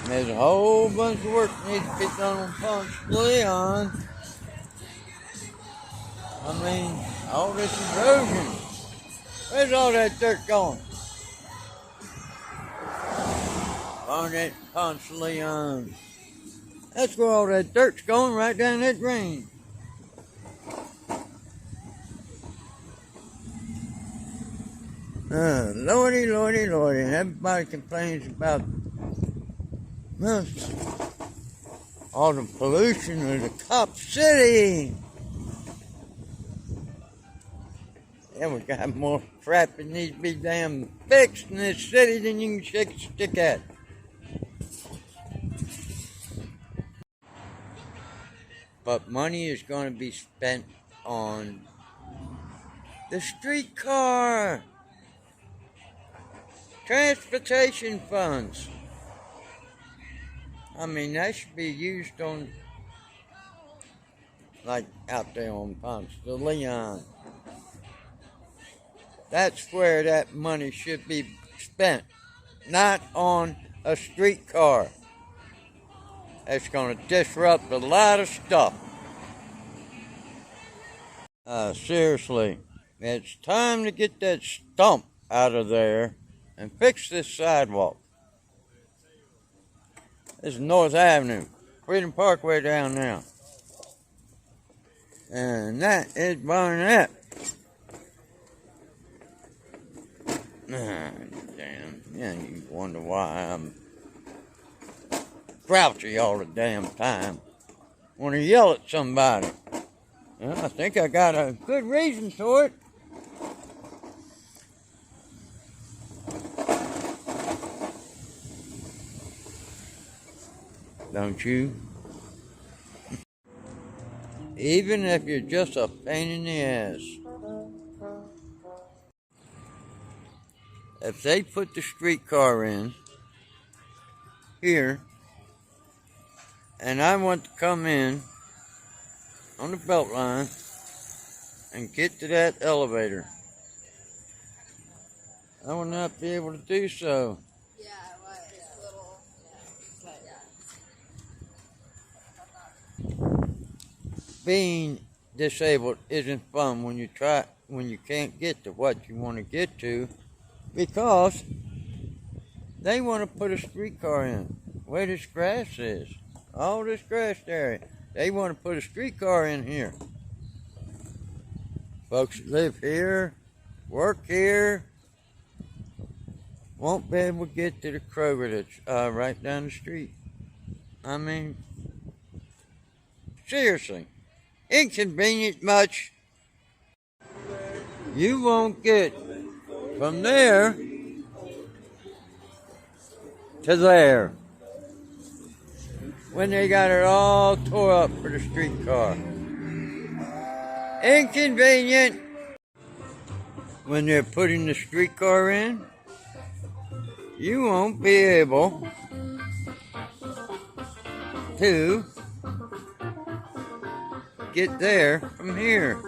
There's a whole bunch of work needs to be done on Ponce de Leon. I mean, all this erosion. Where's all that dirt going? On that Ponce de Leon. That's where all that dirt's going, right down that drain. Lordy, lordy, lordy. Everybody complains about all the pollution of the Cop City. Yeah, we got more crap that needs to be damn fixed in this city than you can shake a stick at. But money is going to be spent on the streetcar, transportation funds. I mean, that should be used on, like out there on Ponce de Leon. That's where that money should be spent, not on a streetcar. That's going to disrupt a lot of stuff. Seriously, it's time to get that stump out of there and fix this sidewalk. This is North Avenue, Freedom Parkway down now. And that is Barnett. Damn. Yeah, you wonder why I'm grouchy all the damn time. Want to yell at somebody. Well, I think I got a good reason for it. Don't you? Even if you're just a pain in the ass. If they put the streetcar in here, and I want to come in on the belt line and get to that elevator, I will not be able to do so. Yeah, well, it's a little, but yeah. Being disabled isn't fun when you can't get to what you want to get to, because they want to put a streetcar in where this grass is. All this grass area. They want to put a streetcar in here. Folks that live here, work here, won't be able to get to the Kroger that's right down the street. I mean, seriously, inconvenient much. You won't get from there to there when they got it all tore up for the streetcar. Inconvenient. When they're putting the streetcar in, you won't be able to get there from here.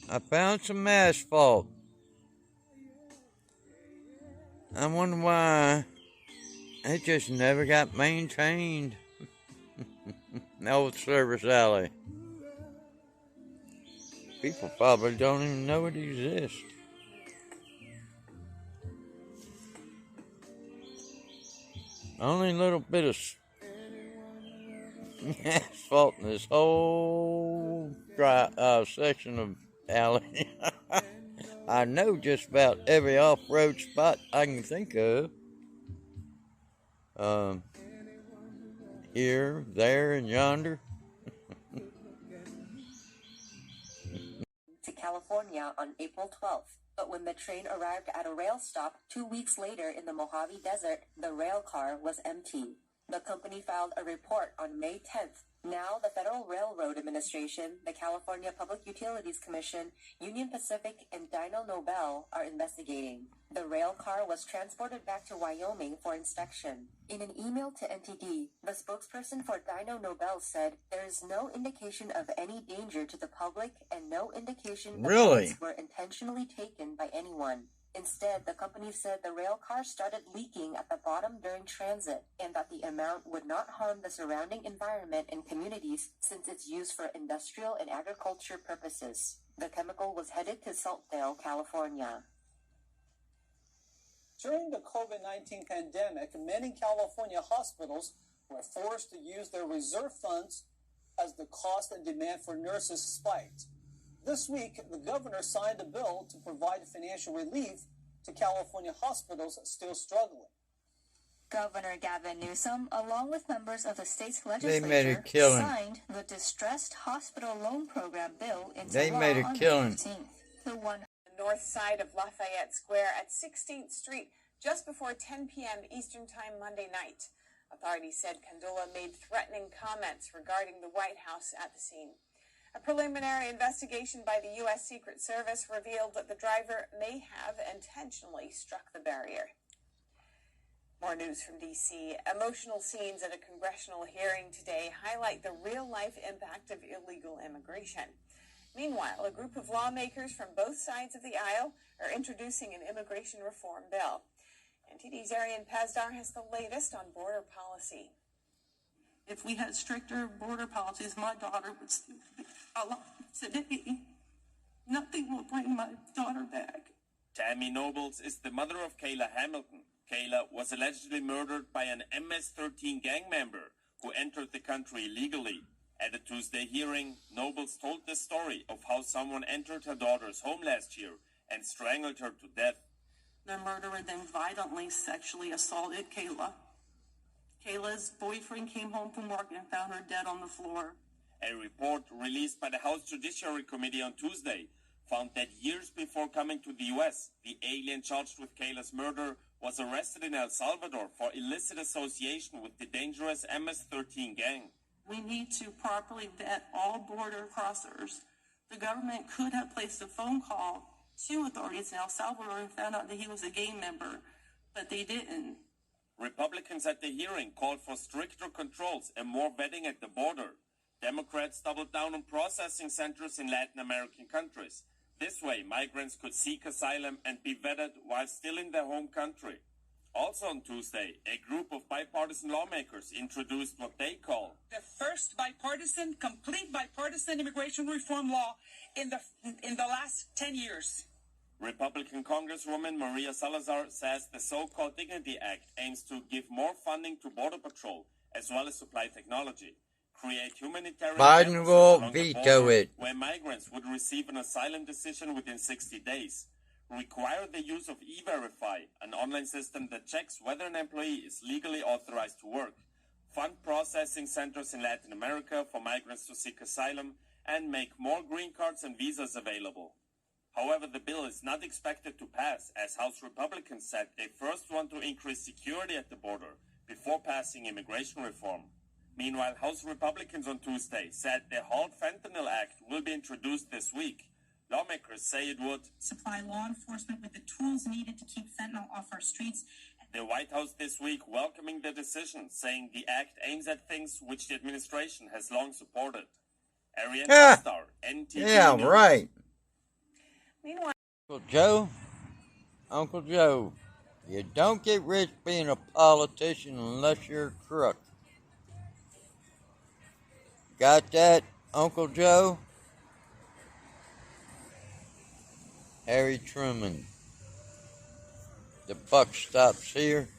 I found some asphalt. I wonder why it just never got maintained. The old service alley. People probably don't even know it exists. Only a little bit of asphalt in this whole section of alley. I know just about every off-road spot I can think of. Here, there, and yonder. To California on April 12th, but when the train arrived at a rail stop 2 weeks later in the Mojave Desert, the rail car was empty. The company filed a report on May 10th. Now, the Federal Railroad Administration, the California Public Utilities Commission, Union Pacific, and Dyno Nobel are investigating. The rail car was transported back to Wyoming for inspection. In an email to NTD, the spokesperson for Dyno Nobel said there is no indication of any danger to the public and no indication the Really? flights were intentionally taken by anyone. Instead, the company said the rail car started leaking at the bottom during transit and that the amount would not harm the surrounding environment and communities since it's used for industrial and agriculture purposes. The chemical was headed to Saltdale, California. During the COVID-19 pandemic, many California hospitals were forced to use their reserve funds as the cost and demand for nurses spiked. This week, the governor signed a bill to provide financial relief to California hospitals still struggling. Governor Gavin Newsom, along with members of the state's They made legislature, a killing. signed the Distressed Hospital Loan Program bill into They law made a on May killing. 15th. The one The north side of Lafayette Square at 16th Street just before 10 p.m. Eastern Time Monday night. Authorities said Kandula made threatening comments regarding the White House at the scene. A preliminary investigation by the U.S. Secret Service revealed that the driver may have intentionally struck the barrier. More news from D.C. Emotional scenes at a congressional hearing today highlight the real-life impact of illegal immigration. Meanwhile, a group of lawmakers from both sides of the aisle are introducing an immigration reform bill. NTD's Arian Pazdar has the latest on border policy. If we had stricter border policies, my daughter would still be alive today. Nothing will bring my daughter back. Tammy Nobles is the mother of Kayla Hamilton. Kayla was allegedly murdered by an MS-13 gang member who entered the country illegally. At a Tuesday hearing, Nobles told the story of how someone entered her daughter's home last year and strangled her to death. The murderer then violently sexually assaulted Kayla. Kayla's boyfriend came home from work and found her dead on the floor. A report released by the House Judiciary Committee on Tuesday found that years before coming to the U.S., the alien charged with Kayla's murder was arrested in El Salvador for illicit association with the dangerous MS-13 gang. We need to properly vet all border crossers. The government could have placed a phone call to authorities in El Salvador and found out that he was a gang member, but they didn't. Republicans at the hearing called for stricter controls and more vetting at the border. Democrats doubled down on processing centers in Latin American countries. This way, migrants could seek asylum and be vetted while still in their home country. Also on Tuesday, a group of bipartisan lawmakers introduced what they call the first complete bipartisan immigration reform law in the last 10 years. Republican Congresswoman Maria Salazar says the so-called Dignity Act aims to give more funding to Border Patrol as well as supply technology, create humanitarian Biden campuses will along the veto border it. where migrants would receive an asylum decision within 60 days, require the use of E-Verify, an online system that checks whether an employee is legally authorized to work, fund processing centers in Latin America for migrants to seek asylum, and make more green cards and visas available. However, the bill is not expected to pass, as House Republicans said they first want to increase security at the border before passing immigration reform. Meanwhile, House Republicans on Tuesday said the Halt Fentanyl Act will be introduced this week. Lawmakers say it would Supply law enforcement with the tools needed to keep fentanyl off our streets. The White House this week welcoming the decision, saying the act aims at things which the administration has long supported. Arian Pastar, NTD Yeah, News. right. Meanwhile, Uncle Joe, you don't get rich being a politician unless you're a crook. Got that, Uncle Joe? Harry Truman. The buck stops here.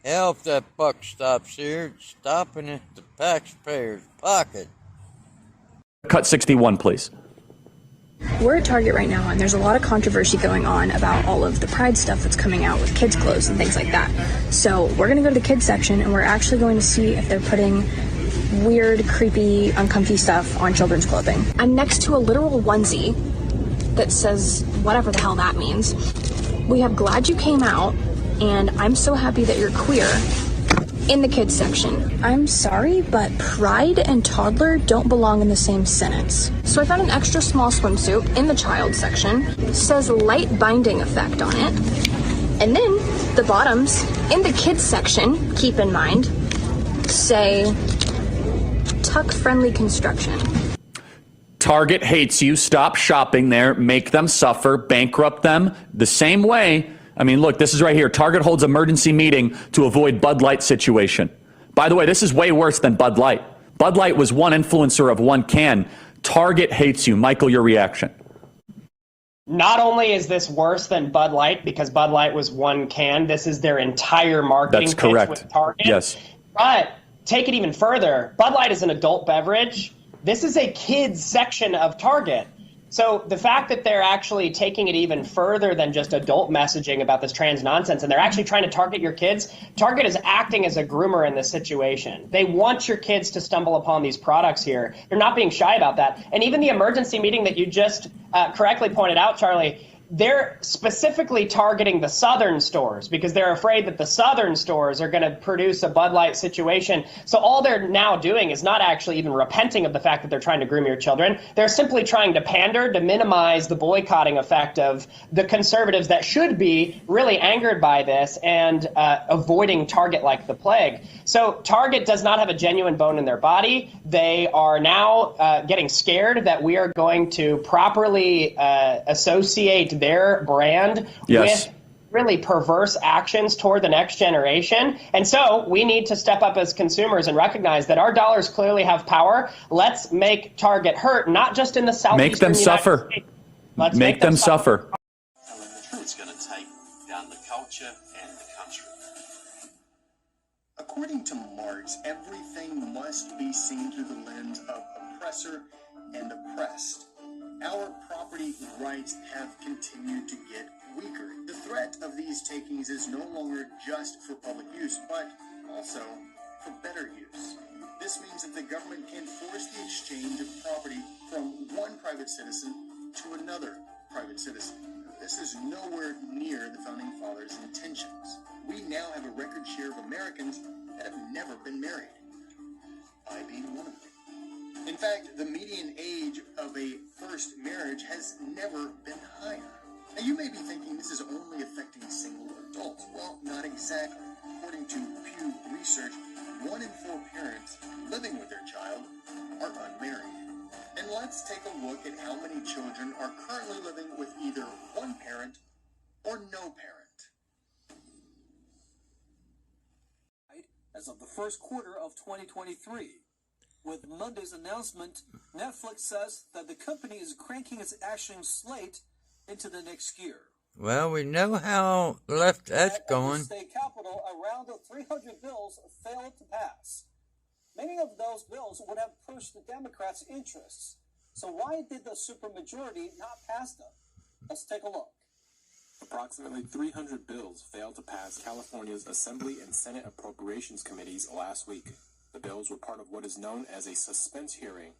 Hell, if that buck stops here, it's stopping at the taxpayer's pocket. Cut 61, please. We're at Target right now, and there's a lot of controversy going on about all of the Pride stuff that's coming out with kids' clothes and things like that. So we're going to go to the kids section, and we're actually going to see if they're putting weird, creepy, uncomfy stuff on children's clothing. I'm next to a literal onesie that says whatever the hell that means. We have Glad You Came Out, and I'm so happy that you're queer in the kids section. I'm sorry, but pride and toddler don't belong in the same sentence. So I found an extra small swimsuit in the child section. It says light binding effect on it. And then the bottoms in the kids section, keep in mind, say tuck friendly construction. Target hates you. Stop shopping there. Make them suffer. Bankrupt them the same way. I mean, look, this is right here. Target holds emergency meeting to avoid Bud Light situation. By the way, this is way worse than Bud Light. Bud Light was one influencer of one can. Target hates you. Michael, your reaction. Not only is this worse than Bud Light because Bud Light was one can, this is their entire marketing pitch with Target. Yes. But take it even further. Bud Light is an adult beverage. This is a kids section of Target. So the fact that they're actually taking it even further than just adult messaging about this trans nonsense, and they're actually trying to target your kids, Target is acting as a groomer in this situation. They want your kids to stumble upon these products here. They're not being shy about that. And even the emergency meeting that you just correctly pointed out, Charlie, they're specifically targeting the southern stores because they're afraid that the southern stores are going to produce a Bud Light situation. So all they're now doing is not actually even repenting of the fact that they're trying to groom your children. They're simply trying to pander to minimize the boycotting effect of the conservatives that should be really angered by this and avoiding Target like the plague. So Target does not have a genuine bone in their body. They are now getting scared that we are going to properly associate their brand with really perverse actions toward the next generation. And so we need to step up as consumers and recognize that our dollars clearly have power. Let's make Target hurt, not just in the southeastern Make them suffer. Let's make them suffer. It's going to take down the culture and the country. According to Marx, everything must be seen through the lens of oppressor and oppressed. Our property rights have continued to get weaker. The threat of these takings is no longer just for public use, but also for better use. This means that the government can force the exchange of property from one private citizen to another private citizen. This is nowhere near the Founding Fathers' intentions. We now have a record share of Americans that have never been married, I being one of them. In fact, the median age of a first marriage has never been higher. Now, you may be thinking this is only affecting single adults. Well, not exactly. According to Pew Research, 1 in 4 parents living with their child are unmarried. And let's take a look at how many children are currently living with either one parent or no parent. As of the first quarter of 2023. With Monday's announcement, Netflix says that the company is cranking its action slate into the next year. Well, we know how left that's going. At the state capitol, around 300 bills failed to pass. Many of those bills would have pushed the Democrats' interests. So why did the supermajority not pass them? Let's take a look. Approximately 300 bills failed to pass California's Assembly and Senate Appropriations Committees last week. The bills were part of what is known as a suspense hearing.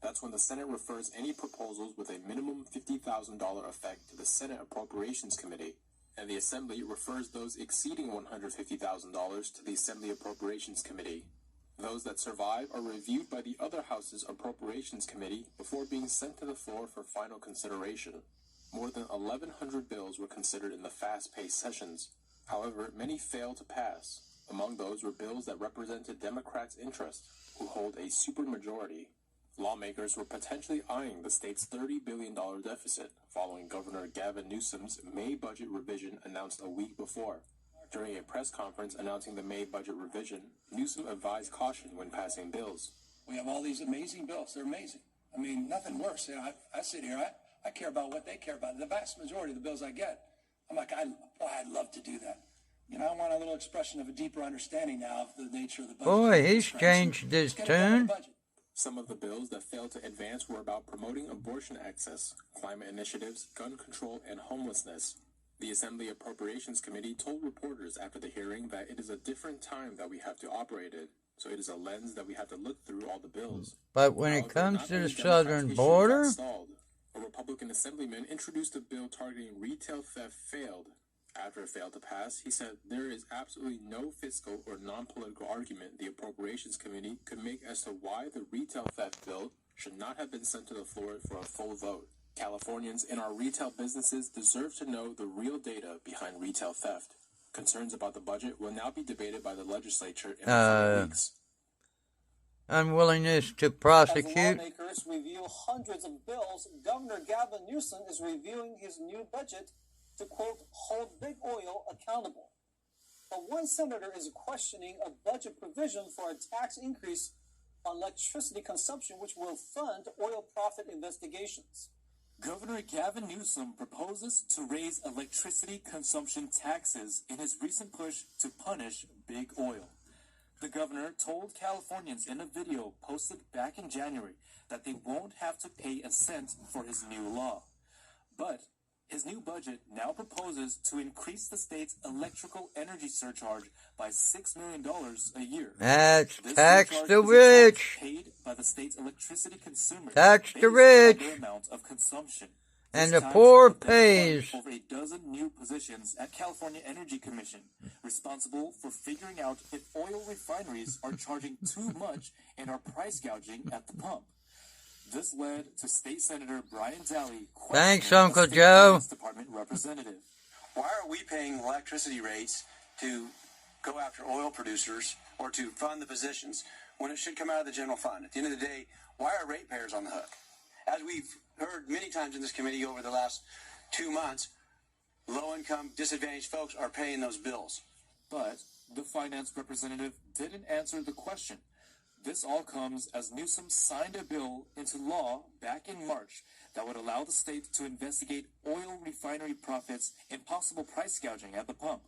That's when the Senate refers any proposals with a minimum $50,000 effect to the Senate Appropriations Committee, and the Assembly refers those exceeding $150,000 to the Assembly Appropriations Committee. Those that survive are reviewed by the other House's Appropriations Committee before being sent to the floor for final consideration. More than 1,100 bills were considered in the fast-paced sessions. However, many failed to pass. Among those were bills that represented Democrats' interests, who hold a supermajority. Lawmakers were potentially eyeing the state's $30 billion deficit following Governor Gavin Newsom's May budget revision announced a week before. During a press conference announcing the May budget revision, Newsom advised caution when passing bills. We have all these amazing bills. They're amazing. I mean, nothing worse. You know, I sit here, I care about what they care about. The vast majority of the bills I get, I'm like, I'd love to do that. You know, I want a little expression of a deeper understanding now of the nature of the budget. Boy, he's changed his tune. Some of the bills that failed to advance were about promoting abortion access, climate initiatives, gun control, and homelessness. The Assembly Appropriations Committee told reporters after the hearing that it is a different time that we have to operate it, so it is a lens that we have to look through all the bills. But when it comes to the southern border, a Republican assemblyman introduced a bill targeting retail theft failed. After it failed to pass, he said there is absolutely no fiscal or non-political argument the Appropriations Committee could make as to why the retail theft bill should not have been sent to the floor for a full vote. Californians in our retail businesses deserve to know the real data behind retail theft. Concerns about the budget will now be debated by the legislature in the coming weeks. Unwillingness to As prosecute. lawmakers review hundreds of bills, Governor Gavin Newsom is reviewing his new budget to, quote, hold big oil accountable. But one senator is questioning a budget provision for a tax increase on electricity consumption, which will fund oil profit investigations. Governor Gavin Newsom proposes to raise electricity consumption taxes in his recent push to punish big oil. The governor told Californians in a video posted back in January that they won't have to pay a cent for his new law. But his new budget now proposes to increase the state's electrical energy surcharge by $6 million a year. That's This tax surcharge the is a rich. tax paid by the state's electricity consumers Tax the based on rich. their amount of consumption. And This the tax poor would then fund pays. over a dozen new positions at California Energy Commission, responsible for figuring out if oil refineries are charging too much and are price gouging at the pump. This led to State Senator Brian Daly Thanks, questioning Uncle a State Joe. Finance Department representative. Why are we paying electricity rates to go after oil producers or to fund the positions when it should come out of the general fund? At the end of the day, why are ratepayers on the hook? As we've heard many times in this committee over the last 2 months, low-income, disadvantaged folks are paying those bills. But the finance representative didn't answer the question. This all comes as Newsom signed a bill into law back in March that would allow the state to investigate oil refinery profits and possible price gouging at the pump.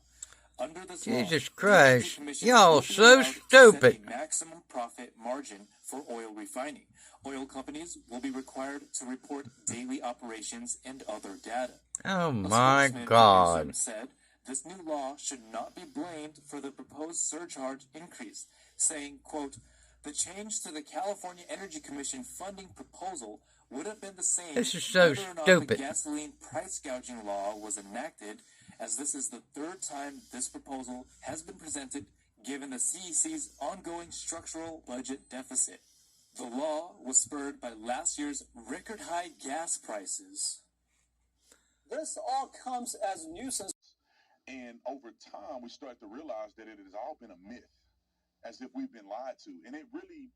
Under this law, Jesus the Christ. Energy Commission Y'all will be so allowed to set stupid. a maximum profit margin for oil refining. Oil companies will be required to report daily operations and other data. Oh A my spokesman for God. Newsom said this new law should not be blamed for the proposed surcharge increase, saying, quote, the change to the California Energy Commission funding proposal would have been the same This is so whether or not stupid. the gasoline price gouging law was enacted, as this is the third time this proposal has been presented given the CEC's ongoing structural budget deficit. The law was spurred by last year's record high gas prices. This all comes as Newsom's. And over time, we start to realize that it has all been a myth, as if we've been lied to. And it really,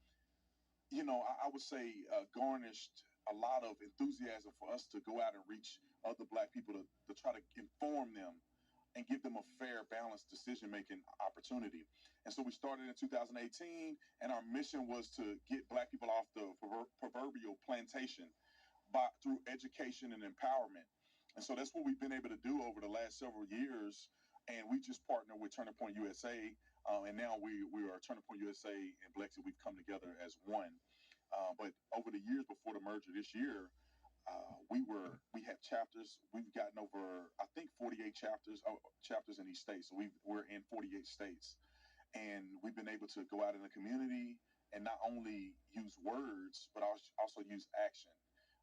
I would say, garnished a lot of enthusiasm for us to go out and reach other black people to try to inform them and give them a fair, balanced decision-making opportunity. And so we started in 2018, and our mission was to get black people off the proverbial plantation through education and empowerment. And so that's what we've been able to do over the last several years. And we just partnered with Turning Point USA, and now we are Turning Point USA and Blexit. We've come together as one. But over the years before the merger this year, we had chapters. We've gotten over, I think, 48 chapters in each state. So we're in 48 states, and we've been able to go out in the community and not only use words, but also use action.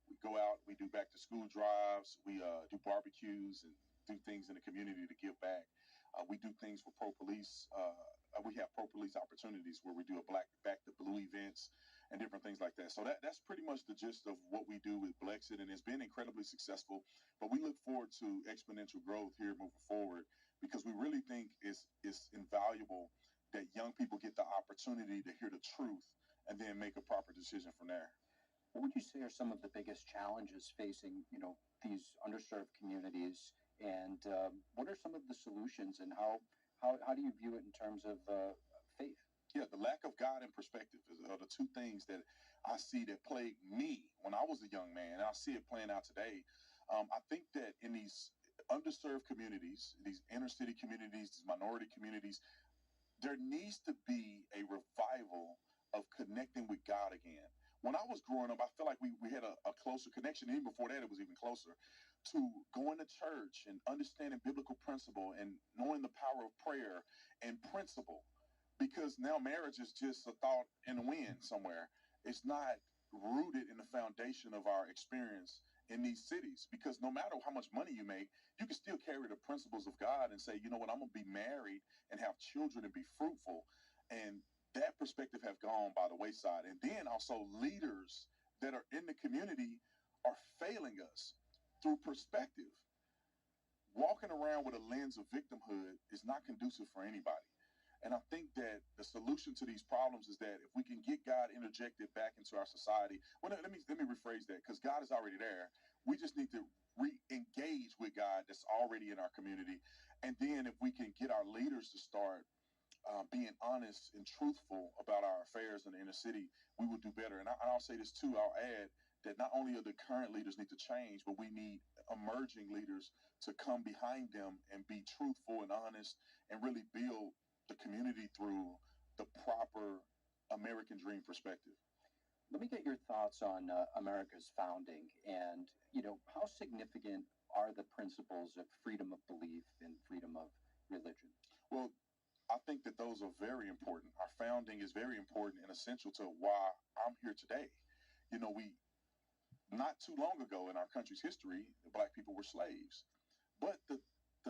We go out, we do back to school drives, we do barbecues and do things in the community to give back. We do things for pro-police. We have pro-police opportunities where we do Back to Blue events and different things like that. So that's pretty much the gist of what we do with Blexit, and it's been incredibly successful. But we look forward to exponential growth here moving forward, because we really think it's invaluable that young people get the opportunity to hear the truth and then make a proper decision from there. What would you say are some of the biggest challenges facing, these underserved communities, and what are some of the solutions, and how do you view it in terms of faith? Yeah, the lack of God and perspective are the two things that I see that plagued me when I was a young man, and I see it playing out today. I think that in these underserved communities, these inner city communities, these minority communities, there needs to be a revival of connecting with God again. When I was growing up, I felt like we had a closer connection. Even before that, it was even closer to going to church and understanding biblical principle and knowing the power of prayer and principle. Because now marriage is just a thought in the wind somewhere. It's not rooted in the foundation of our experience in these cities, because no matter how much money you make, you can still carry the principles of God and say, you know what, I'm going to be married and have children and be fruitful. And that perspective have gone by the wayside. And then also leaders that are in the community are failing us through perspective. Walking around with a lens of victimhood is not conducive for anybody. And I think that the solution to these problems is that if we can get God interjected back into our society, well, let me rephrase that, because God is already there. We just need to re-engage with God that's already in our community. And then if we can get our leaders to start being honest and truthful about our affairs in the inner city, we will do better. And I'll say this too, I'll add that not only are the current leaders need to change, but we need emerging leaders to come behind them and be truthful and honest and really build the community through the proper American dream perspective. Let me get your thoughts on America's founding, and how significant are the principles of freedom of belief and freedom of religion? Well, I think that those are very important. Our founding is very important and essential to why I'm here today. We not too long ago in our country's history, Black people were slaves. But the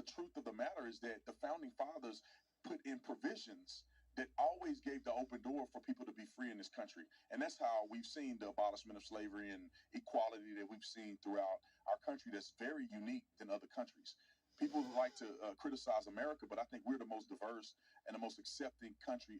truth of the matter is that the founding fathers put in provisions that always gave the open door for people to be free in this country. And that's how we've seen the abolishment of slavery and equality that we've seen throughout our country that's very unique than other countries. People like to criticize America, but I think we're the most diverse and the most accepting country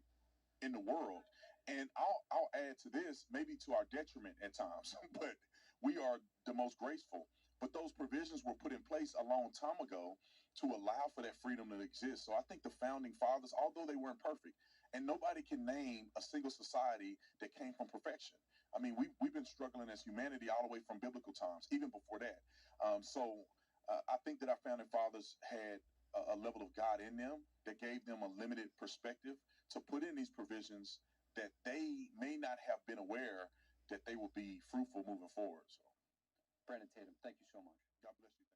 in the world. And I'll add to this, maybe to our detriment at times, but we are the most graceful. But those provisions were put in place a long time ago to allow for that freedom to exist. So I think the founding fathers, although they weren't perfect, and nobody can name a single society that came from perfection. I mean, we've been struggling as humanity all the way from biblical times, even before that. I think that our founding fathers had a level of God in them that gave them a limited perspective to put in these provisions that they may not have been aware that they will be fruitful moving forward. So, Brandon Tatum, thank you so much. God bless you.